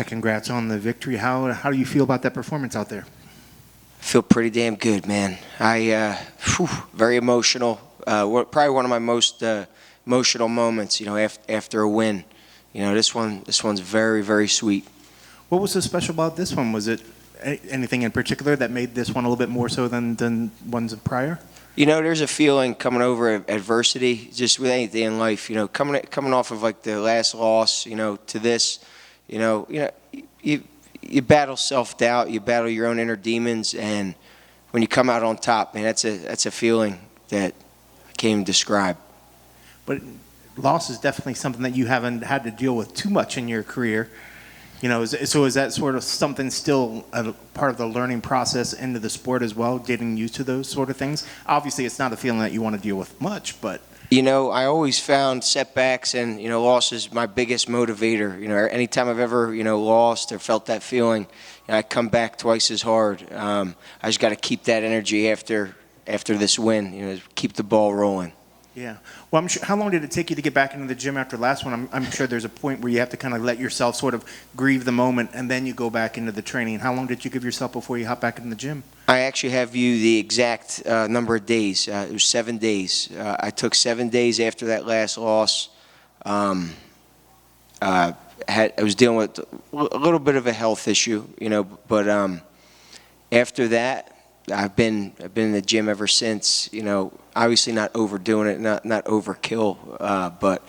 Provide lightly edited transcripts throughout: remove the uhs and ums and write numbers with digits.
Congrats on the victory. How do you feel about that performance out there? I feel pretty damn good, man. Very emotional. Probably one of my most emotional moments, after a win. This one's very, very sweet. What was so special about this one? Was it anything in particular that made this one a little bit more so than ones prior? There's a feeling coming over adversity, just with anything in life. Coming off of like the last loss, to this, you battle self-doubt, you battle your own inner demons, and when you come out on top, man, that's a feeling that I can't even describe. But loss is definitely something that you haven't had to deal with too much in your career. So is that sort of something still a part of the learning process into the sport as well, getting used to those sort of things? Obviously, it's not a feeling that you want to deal with much, but... I always found setbacks and, losses my biggest motivator. Anytime I've ever, lost or felt that feeling, I come back twice as hard. I just got to keep that energy after this win, keep the ball rolling. Yeah. Well, I'm sure, how long did it take you to get back into the gym after last one? I'm sure there's a point where you have to kind of let yourself sort of grieve the moment, and then you go back into the training. How long did you give yourself before you hop back in the gym? I actually have you the exact number of days. It was 7 days. I took 7 days after that last loss. I was dealing with a little bit of a health issue, but after that, I've been in the gym ever since. Obviously not overdoing it, not overkill, but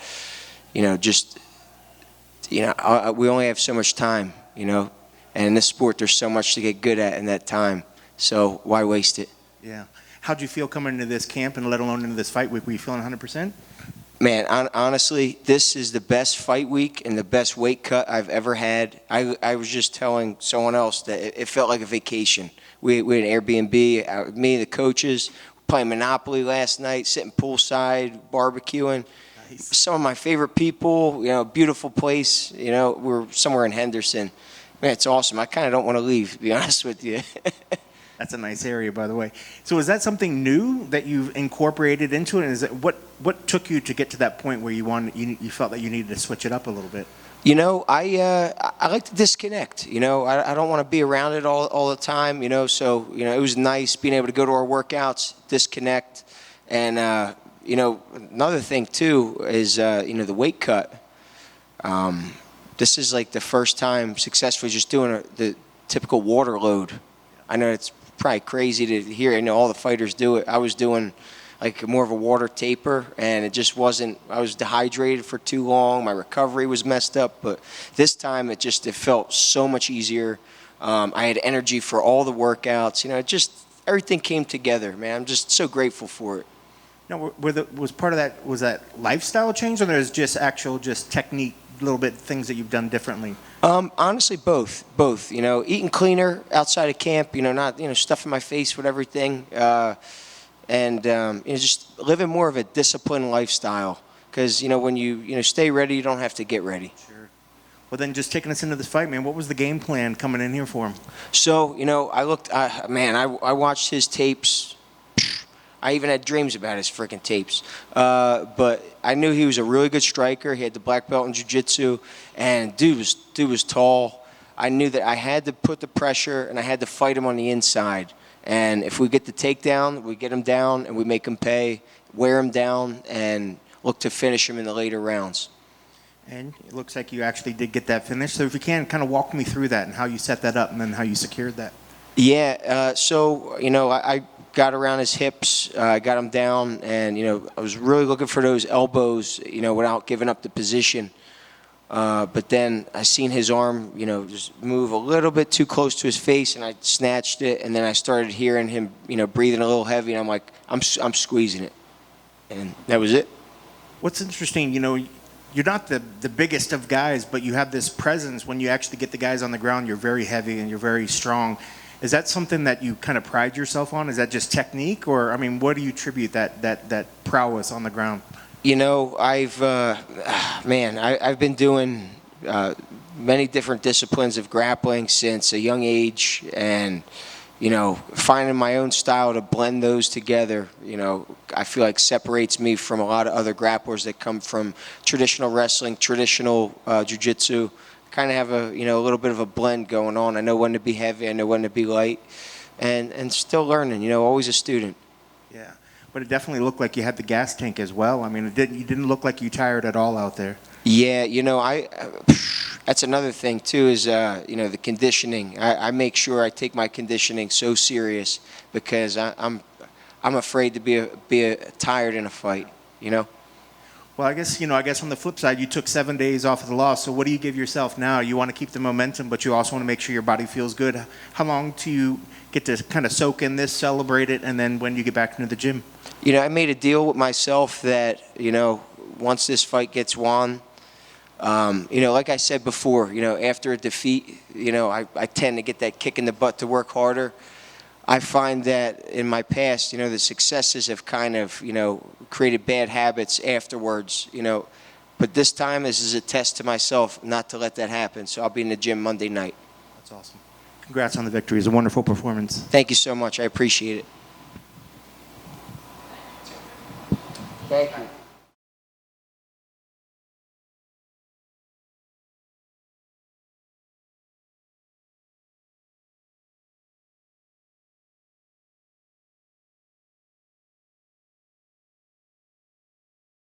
we only have so much time, and in this sport there's so much to get good at in that time. So why waste it? Yeah. How'd you feel coming into this camp, and let alone into this fight week? Were you feeling 100%? Man, honestly, this is the best fight week and the best weight cut I've ever had. I was just telling someone else that it felt like a vacation. We had an Airbnb, me and the coaches, playing Monopoly last night, sitting poolside, barbecuing. Nice. Some of my favorite people, beautiful place. We're somewhere in Henderson. Man, it's awesome. I kind of don't want to leave, to be honest with you. That's a nice area, by the way. So is that something new that you've incorporated into it? And is it what took you to get to that point where you felt that you needed to switch it up a little bit? I like to disconnect. I don't want to be around it all the time. So it was nice being able to go to our workouts, disconnect, and another thing too is the weight cut. This is like the first time successfully just doing the typical water load. I know it's probably crazy to hear. All the fighters do it. I was doing like more of a water taper, and it just wasn't. I was dehydrated for too long. My recovery was messed up, but this time it felt so much easier. I had energy for all the workouts. Everything came together, man. I'm just so grateful for it. Was part of that, was that lifestyle change, or there's just technique, little bit things that you've done differently? Honestly, both. Eating cleaner outside of camp. Not stuffing my face with everything. And just living more of a disciplined lifestyle, because when you stay ready, you don't have to get ready. Sure. Well, then, just taking us into this fight, man, what was the game plan coming in here for him? So I watched his tapes. I even had dreams about his freaking tapes. But I knew he was a really good striker. He had the black belt in jiu-jitsu, and dude was tall. I knew that I had to put the pressure, and I had to fight him on the inside. And if we get the takedown, we get him down, and we make him pay, wear him down, and look to finish him in the later rounds. And it looks like you actually did get that finish. So if you can, kind of walk me through that and how you set that up and then how you secured that. Yeah, I got around his hips, I got him down, and, I was really looking for those elbows, without giving up the position. But then I seen his arm, just move a little bit too close to his face, and I snatched it, and then I started hearing him, breathing a little heavy, and I'm like, I'm squeezing it. And that was it. What's interesting, you're not the biggest of guys, but you have this presence. When you actually get the guys on the ground, you're very heavy and you're very strong. Is that something that you kind of pride yourself on? Is that just technique, or what do you attribute that prowess on the ground? I've been doing many different disciplines of grappling since a young age, and finding my own style to blend those together, I feel like separates me from a lot of other grapplers that come from traditional wrestling, traditional jiu-jitsu, kind of have a a little bit of a blend going on. I know when to be heavy, I know when to be light, and still learning. Always a student. Yeah, but it definitely looked like you had the gas tank as well. I mean, you didn't look like you tired at all out there. Yeah, that's another thing too is the conditioning. I make sure I take my conditioning so serious because I'm afraid to be tired in a fight. Well, I guess on the flip side, you took 7 days off of the loss. So what do you give yourself now? You want to keep the momentum, but you also want to make sure your body feels good. How long do you get to kind of soak in this, celebrate it, and then when you get back into the gym? I made a deal with myself that once this fight gets won, like I said before, after a defeat, I tend to get that kick in the butt to work harder. I find that in my past, the successes have kind of, created bad habits afterwards, But this time, this is a test to myself not to let that happen. So I'll be in the gym Monday night. That's awesome. Congrats on the victory. It's a wonderful performance. Thank you so much. I appreciate it. Thank you.